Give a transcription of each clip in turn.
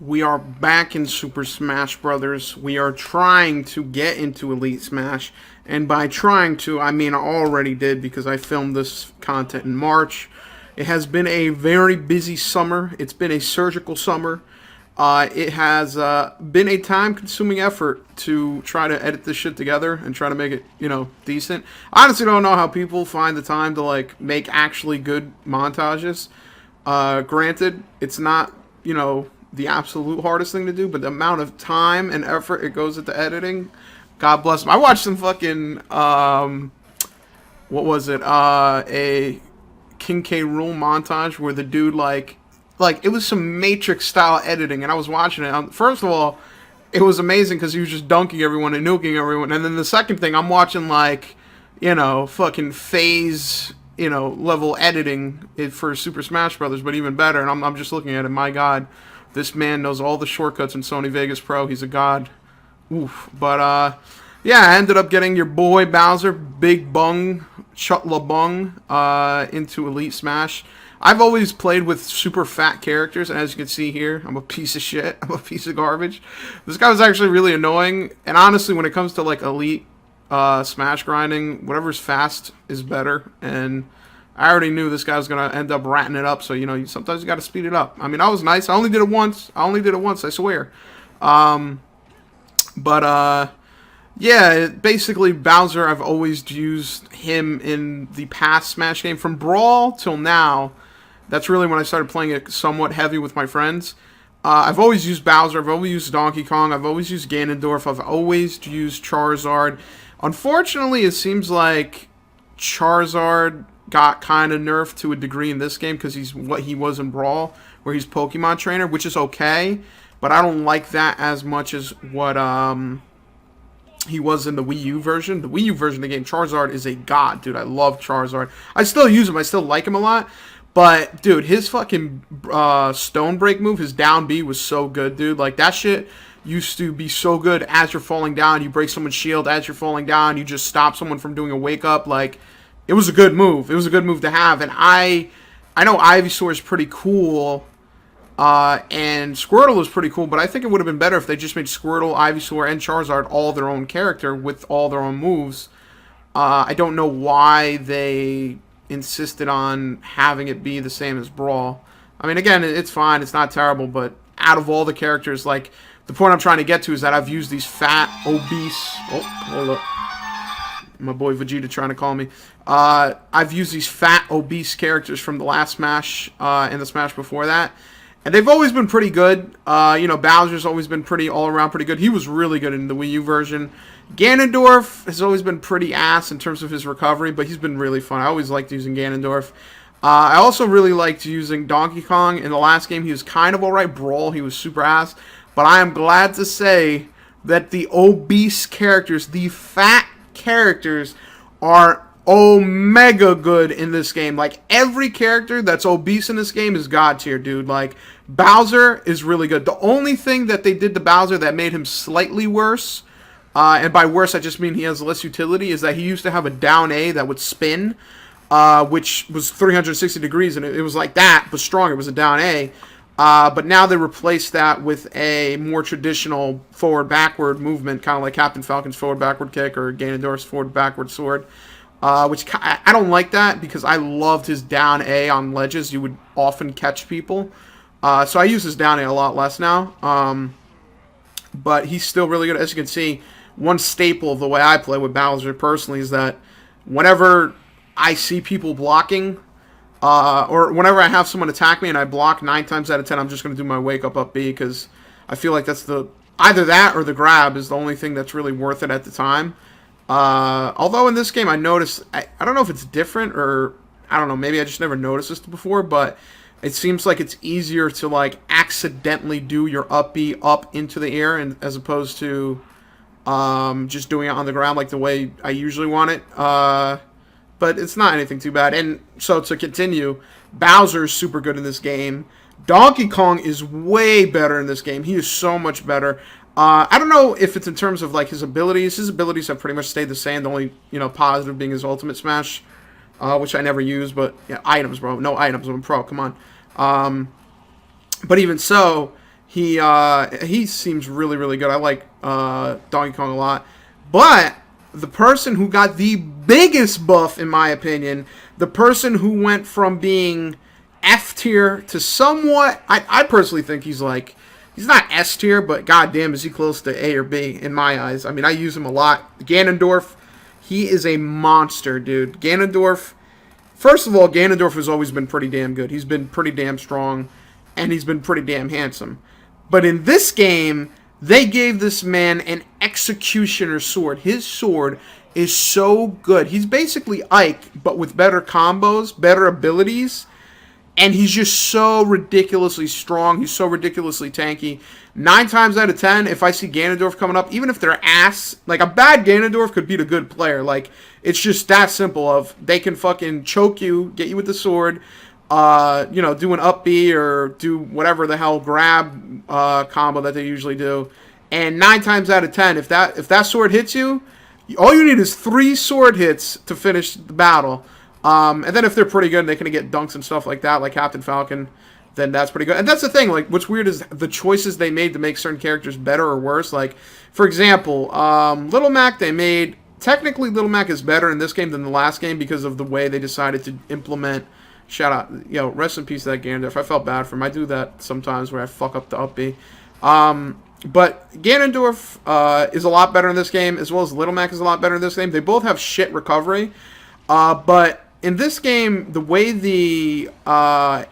We are back in Super Smash Brothers. We are trying to get into Elite Smash, and by trying to, I mean I already did because I filmed this content in March. It has been a very busy summer. It's been a surgical summer. It has been a time-consuming effort to try to edit this shit together and try to make it, decent. I honestly don't know how people find the time to make actually good montages. Granted, it's not, the absolute hardest thing to do, but the amount of time and effort it goes into editing, God bless them. I watched some fucking, what was it? A King K. Rool montage where the dude, it was some Matrix style editing, and I was watching it. First of all, it was amazing because he was just dunking everyone and nuking everyone. And then the second thing, I'm watching, fucking phase level editing for Super Smash Brothers, but even better. And I'm just looking at it. My God, this man knows all the shortcuts in Sony Vegas Pro. He's a god. Oof. But yeah, I ended up getting your boy Bowser, Big Bung, Chutla Bung, into Elite Smash. I've always played with super fat characters, and as you can see here, I'm a piece of shit. I'm a piece of garbage. This guy was actually really annoying, and honestly, when it comes to Elite Smash grinding, whatever's fast is better, and I already knew this guy was going to end up ratting it up, so, sometimes you got to speed it up. I mean, I was nice. I only did it once, I swear. But yeah, basically, Bowser, I've always used him in the past Smash game. From Brawl till now, that's really when I started playing it somewhat heavy with my friends. I've always used Bowser, I've always used Donkey Kong, I've always used Ganondorf, I've always used Charizard. Unfortunately, it seems like Charizard got kind of nerfed to a degree in this game because he's what he was in Brawl, where he's Pokemon Trainer, which is okay, but I don't like that as much as what he was in the Wii U version. The Wii U version of the game, Charizard is a god, dude. I love Charizard. I still use him. I still like him a lot. But, dude, his fucking Stone Break move, his down B was so good, dude. Like, that shit used to be so good as you're falling down. You break someone's shield as you're falling down. You just stop someone from doing a wake-up. Like, it was a good move. It was a good move to have. And I know Ivysaur is pretty cool. And Squirtle is pretty cool, but I think it would have been better if they just made Squirtle, Ivysaur, and Charizard all their own character with all their own moves. I don't know why they insisted on having it be the same as Brawl. I mean, again, it's fine, it's not terrible, but out of all the characters, the point I'm trying to get to is that I've used these fat, obese... Oh, hold up. My boy Vegeta trying to call me. I've used these fat, obese characters from the last Smash, and the Smash before that. And they've always been pretty good. Bowser's always been pretty all-around pretty good. He was really good in the Wii U version. Ganondorf has always been pretty ass in terms of his recovery, but he's been really fun. I always liked using Ganondorf. I also really liked using Donkey Kong. In the last game, he was kind of alright. Brawl, he was super ass. But I am glad to say that the obese characters, the fat characters, are omega good in this game. Like, every character that's obese in this game is god tier, dude. Like, Bowser is really good. The only thing that they did to Bowser that made him slightly worse, and by worse I just mean he has less utility, is that he used to have a down A that would spin, which was 360 degrees, and it was like that, but stronger. It was a down A. But now they replaced that with a more traditional forward-backward movement, kind of like Captain Falcon's forward-backward kick or Ganondorf's forward-backward sword. Which I don't like that because I loved his down A on ledges. You would often catch people. So I use his down A a lot less now. But he's still really good. As you can see, one staple of the way I play with Bowser personally is that whenever I see people blocking, or whenever I have someone attack me and I block, 9 times out of 10 I'm just going to do my wake up B because I feel like that's either that or the grab is the only thing that's really worth it at the time. Although in this game I noticed, I don't know if it's different or, I don't know, maybe I just never noticed this before, but it seems like it's easier to accidentally do your up B up into the air and as opposed to just doing it on the ground like the way I usually want it. But it's not anything too bad. And so to continue, Bowser is super good in this game. Donkey Kong is way better in this game. He is so much better. I don't know if it's in terms of his abilities. His abilities have pretty much stayed the same. The only positive being his ultimate smash, which I never use. But yeah, items, bro. No items. I'm pro. Come on. But even so, He seems really really good. I like Donkey Kong a lot, but the person who got the biggest buff, in my opinion, the person who went from being F tier to somewhat, I personally think he's not S tier, but goddamn is he close to A or B in my eyes. I mean, I use him a lot. Ganondorf, he is a monster, dude. Ganondorf, first of all, Ganondorf has always been pretty damn good. He's been pretty damn strong, and he's been pretty damn handsome. But in this game, they gave this man an executioner sword. His sword is so good. He's basically Ike, but with better combos, better abilities. And he's just so ridiculously strong. He's so ridiculously tanky. 9 times out of 10, if I see Ganondorf coming up, even if they're ass, like a bad Ganondorf could beat a good player. Like, it's just that simple of they can fucking choke you, get you with the sword, do an up B or do whatever the hell grab combo that they usually do. And 9 times out of 10, if that sword hits you, all you need is 3 sword hits to finish the battle. And then if they're pretty good and they can get dunks and stuff like that, like Captain Falcon, then that's pretty good. And that's the thing, like, what's weird is the choices they made to make certain characters better or worse. Like, for example, Little Mac, technically Little Mac is better in this game than the last game because of the way they decided to implement, shout out, rest in peace to that Ganondorf. I felt bad for him. I do that sometimes where I fuck up the up B. But Ganondorf is a lot better in this game, as well as Little Mac is a lot better in this game. They both have shit recovery, but in this game, the way the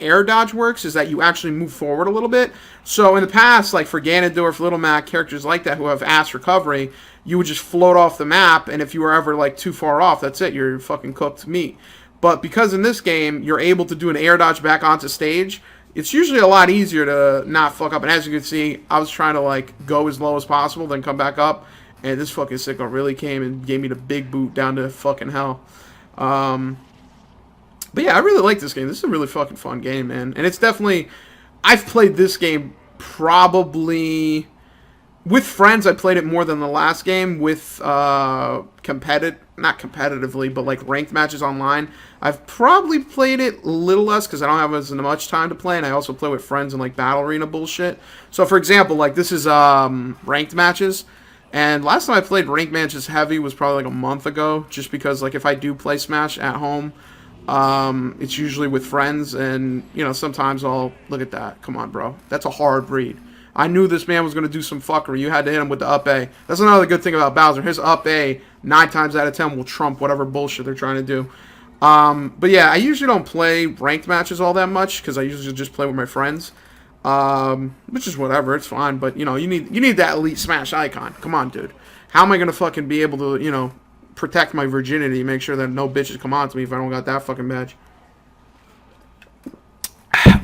air dodge works is that you actually move forward a little bit. So in the past, like for Ganondorf, Little Mac, characters like that who have ass recovery, you would just float off the map, and if you were ever like too far off, that's it. You're fucking cooked meat. But because in this game, you're able to do an air dodge back onto stage, it's usually a lot easier to not fuck up. And as you can see, I was trying to like go as low as possible, then come back up, and this fucking sicko really came and gave me the big boot down to fucking hell. But yeah, I really like this game. This is a really fucking fun game, man. And it's definitely, I've played this game probably with friends. I played it more than the last game with not competitively, but like ranked matches online. I've probably played it a little less because I don't have as much time to play, and I also play with friends in like battle arena bullshit. So for example, like this is ranked matches. And last time I played ranked matches heavy was probably like a month ago, just because like if I do play Smash at home, it's usually with friends, and sometimes I'll look at that. Come on, bro, that's a hard read. I knew this man was going to do some fuckery. You had to hit him with the up A. That's another good thing about Bowser. His up A 9 times out of 10 will trump whatever bullshit they're trying to do. But yeah, I usually don't play ranked matches all that much because I usually just play with my friends, which is whatever. It's fine, but you need that elite Smash icon. Come on, dude. How am I going to fucking be able to protect my virginity, make sure that no bitches come on to me if I don't got that fucking badge?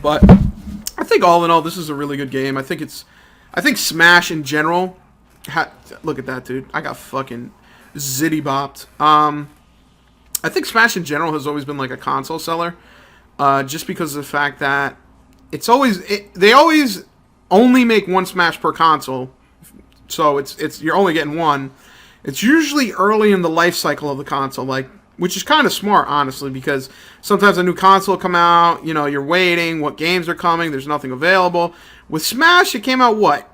But I think all in all, this is a really good game. I think Smash in general. Look at that, dude. I got fucking zitty bopped. I think Smash in general has always been like a console seller, just because of the fact that they always only make one Smash per console, so you're only getting one. It's usually early in the life cycle of the console, which is kind of smart, honestly, because sometimes a new console come out, you're waiting, what games are coming, there's nothing available. With Smash, it came out,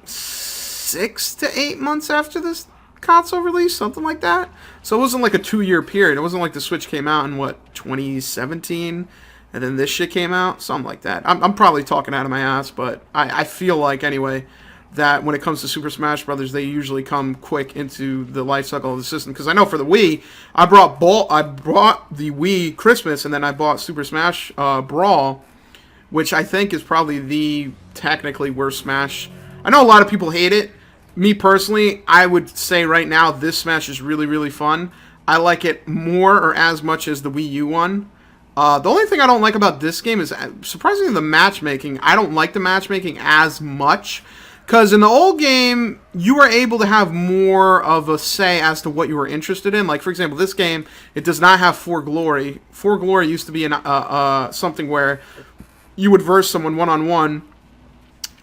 6 to 8 months after this console release, something like that? So it wasn't like a 2-year period. It wasn't like the Switch came out in, 2017, and then this shit came out? Something like that. I'm probably talking out of my ass, but I feel like, anyway, that when it comes to Super Smash Brothers, they usually come quick into the life cycle of the system. Because I know for the Wii, I brought the Wii Christmas, and then I bought Super Smash Brawl, which I think is probably the technically worst Smash. I know a lot of people hate it. Me personally, I would say right now this Smash is really, really fun. I like it more or as much as the Wii U one. The only thing I don't like about this game is, surprisingly, the matchmaking. I don't like the matchmaking as much. Because in the old game, you were able to have more of a say as to what you were interested in. Like, for example, this game, it does not have For Glory. For Glory used to be something where you would verse someone one-on-one,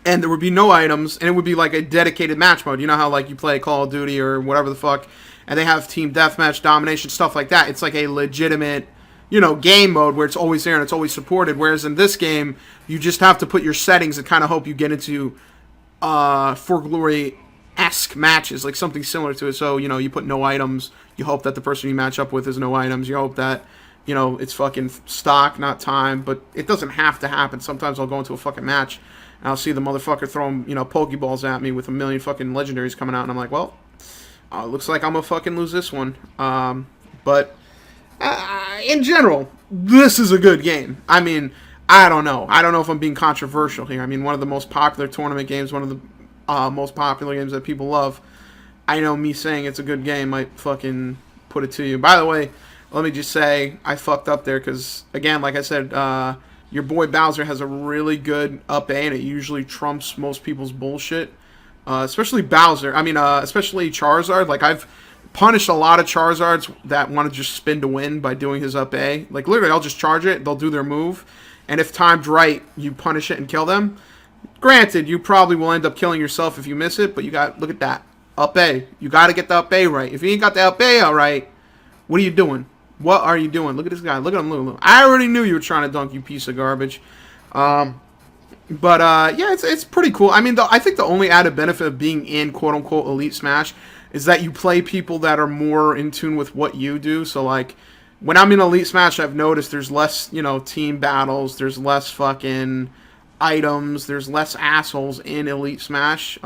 and there would be no items, and it would be like a dedicated match mode. You know how, like, you play Call of Duty or whatever the fuck, and they have team deathmatch, domination, stuff like that. It's like a legitimate game mode where it's always there and it's always supported. Whereas in this game, you just have to put your settings and kind of hope you get into For Glory-esque matches, like something similar to it. So, you put no items. You hope that the person you match up with is no items. You hope that, it's fucking stock, not time. But it doesn't have to happen. Sometimes I'll go into a fucking match and I'll see the motherfucker throwing, Pokeballs at me with a million fucking legendaries coming out. And I'm like, well, looks like I'm gonna fucking lose this one. But in general, this is a good game. I mean, I don't know. I don't know if I'm being controversial here. I mean, one of the most popular tournament games, one of the most popular games that people love. I know me saying it's a good game might fucking put it to you. By the way, let me just say I fucked up there because, again, like I said, your boy Bowser has a really good up A, and it usually trumps most people's bullshit. Especially Bowser. I mean, especially Charizard. Like, I've punished a lot of Charizards that want to just spin to win by doing his up A. Like, literally, I'll just charge it. They'll do their move. And if timed right, you punish it and kill them. Granted, you probably will end up killing yourself if you miss it, but you got, look at that. Up A. You got to get the up A right. If you ain't got the up A all right, what are you doing? What are you doing? Look at this guy. Look at him. Look at him. I already knew you were trying to dunk, you piece of garbage. But yeah, it's pretty cool. I mean, I think the only added benefit of being in quote-unquote Elite Smash is that you play people that are more in tune with what you do. So, like, when I'm in Elite Smash, I've noticed there's less, team battles. There's less fucking items. There's less assholes in Elite Smash.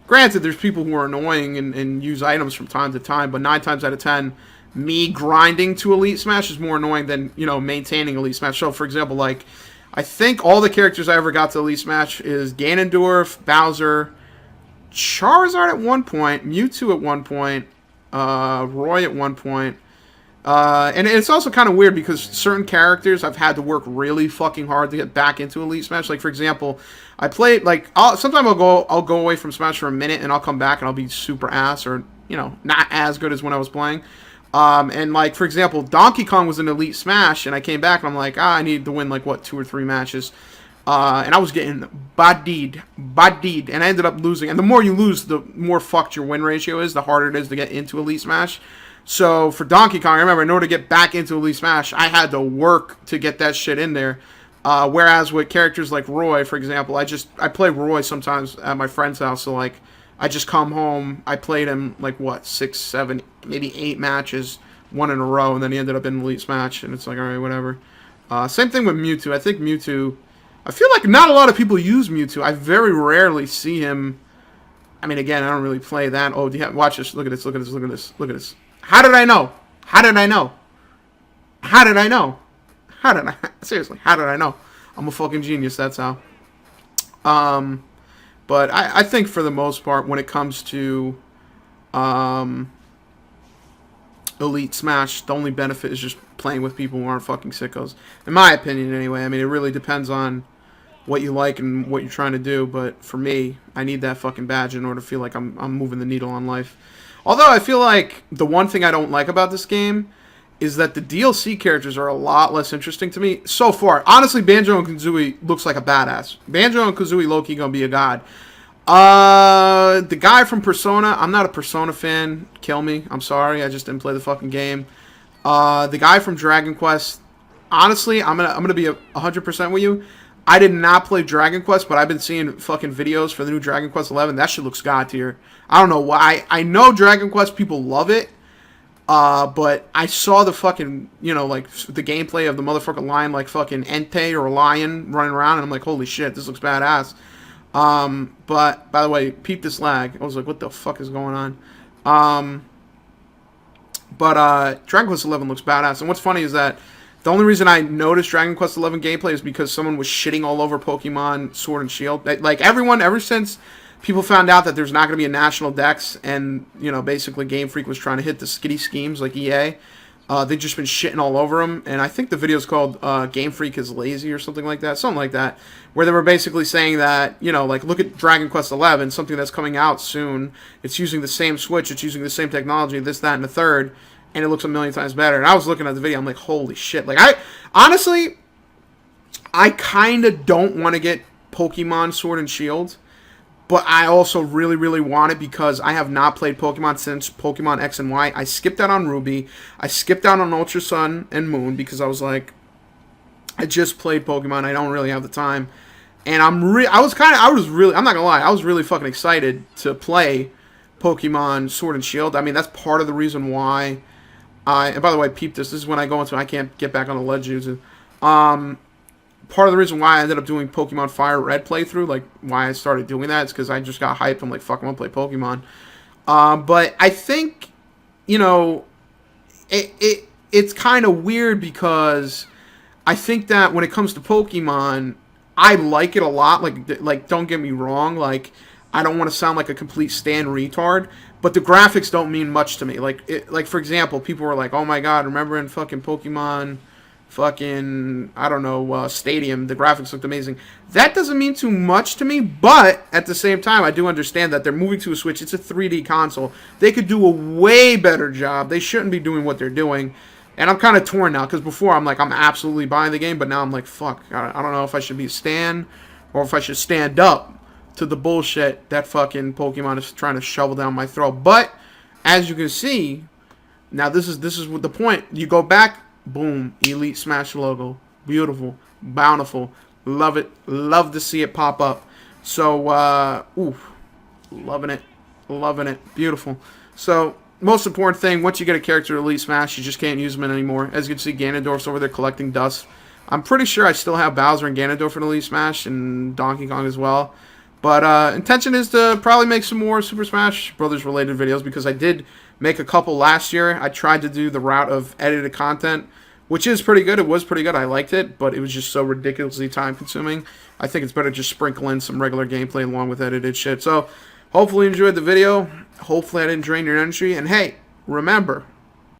Granted, there's people who are annoying and use items from time to time, but 9 times out of 10, me grinding to Elite Smash is more annoying than, maintaining Elite Smash. So, for example, like, I think all the characters I ever got to Elite Smash is Ganondorf, Bowser, Charizard at one point, Mewtwo at one point, Roy at one point. And it's also kind of weird because certain characters I've had to work really fucking hard to get back into Elite Smash. Like, for example, I played, like, sometimes I'll go away from Smash for a minute and I'll come back and I'll be super ass or, not as good as when I was playing. And, like, for example, Donkey Kong was in Elite Smash, and I came back, and I'm like, I need to win, like, 2 or 3 matches. And I was getting bodied, and I ended up losing. And the more you lose, the more fucked your win ratio is, the harder it is to get into Elite Smash. So, for Donkey Kong, I remember, in order to get back into Elite Smash, I had to work to get that shit in there. Whereas with characters like Roy, for example, I play Roy sometimes at my friend's house, so, like, I just come home, I played him, 6, 7, maybe 8 matches, 1 in a row, and then he ended up in Elite Smash, and it's like, alright, whatever. Same thing with Mewtwo. I think Mewtwo, I feel like not a lot of people use Mewtwo. I very rarely see him, I mean, again, I don't really play that. Oh, watch this, look at this, look at this, look at this, look at this. How did I know? How did I know? How did I know? Seriously, how did I know? I'm a fucking genius, that's how. But I think for the most part, when it comes to Elite Smash, the only benefit is just playing with people who aren't fucking sickos. In my opinion, anyway. I mean, it really depends on what you like and what you're trying to do. But for me, I need that fucking badge in order to feel like I'm moving the needle on life. Although I feel like the one thing I don't like about this game is that the DLC characters are a lot less interesting to me so far. Honestly, Banjo and Kazooie looks like a badass. Banjo and Kazooie low-key gonna be a god. The guy from Persona, I'm not a Persona fan. Kill me. I'm sorry. I just didn't play the fucking game. The guy from Dragon Quest, honestly, I'm gonna be 100% with you. I did not play Dragon Quest, but I've been seeing fucking videos for the new Dragon Quest 11. That shit looks god tier. I don't know why. I know Dragon Quest people love it. But I saw the fucking, the gameplay of the motherfucking lion, like fucking Entei or Lion running around, and I'm like, holy shit, this looks badass. But, by the way, peep this lag. I was like, what the fuck is going on? But Dragon Quest 11 looks badass, and what's funny is that the only reason I noticed Dragon Quest 11 gameplay is because someone was shitting all over Pokemon Sword and Shield. Like, everyone, ever since people found out that there's not going to be a national dex, and, basically Game Freak was trying to hit the skitty schemes like EA, they've just been shitting all over them. And I think the video's called Game Freak is Lazy or something like that, where they were basically saying that, look at Dragon Quest 11, something that's coming out soon. It's using the same Switch, it's using the same technology, this, that, and the third, and it looks a million times better. And I was looking at the video, I'm like, holy shit. Like, honestly, I kind of don't want to get Pokemon Sword and Shield, But I also really, really want it because I have not played Pokemon since Pokemon X and Y. I skipped out on Ruby. I skipped out on Ultra Sun and Moon because I was like, I just played Pokemon. I don't really have the time. And I'm not gonna lie, I was really fucking excited to play Pokemon Sword and Shield. I mean, that's part of the reason why and by the way, peep this. This is when I go into, I can't get back on the ledge using. Part of the reason why I ended up doing Pokemon Fire Red playthrough, like why I started doing that, is because I just got hyped. I'm like, fuck, I'm gonna play Pokemon. But I think, you know, it's kind of weird because I think that when it comes to Pokemon, I like it a lot. Like don't get me wrong. Like, I don't want to sound like a complete stan retard, but the graphics don't mean much to me. Like for example, people were like, "Oh my god, remember in fucking Pokemon, fucking I don't know, Stadium, the graphics looked amazing." That doesn't mean too much to me, but at the same time, I do understand that they're moving to a Switch. It's a 3D console. They could do a way better job. They shouldn't be doing what they're doing. And I'm kind of torn now, because before I'm like, I'm absolutely buying the game, but now I'm like, fuck, I don't know if I should be a stan or if I should stand up to the bullshit that fucking Pokemon is trying to shovel down my throat. But as you can see, now this is what the point. You go back, boom, Elite Smash logo, beautiful, bountiful, love it, love to see it pop up. So, loving it, beautiful. So, most important thing, once you get a character Elite Smash, you just can't use them anymore. As you can see, Ganondorf's over there collecting dust. I'm pretty sure I still have Bowser and Ganondorf in Elite Smash, and Donkey Kong as well. But intention is to probably make some more Super Smash Brothers related videos, because I did make a couple last year. I tried to do the route of edited content, which is pretty good. It was pretty good. I liked it, but it was just so ridiculously time consuming. I think it's better just sprinkle in some regular gameplay along with edited shit. So hopefully you enjoyed the video. Hopefully I didn't drain your energy. And hey, remember,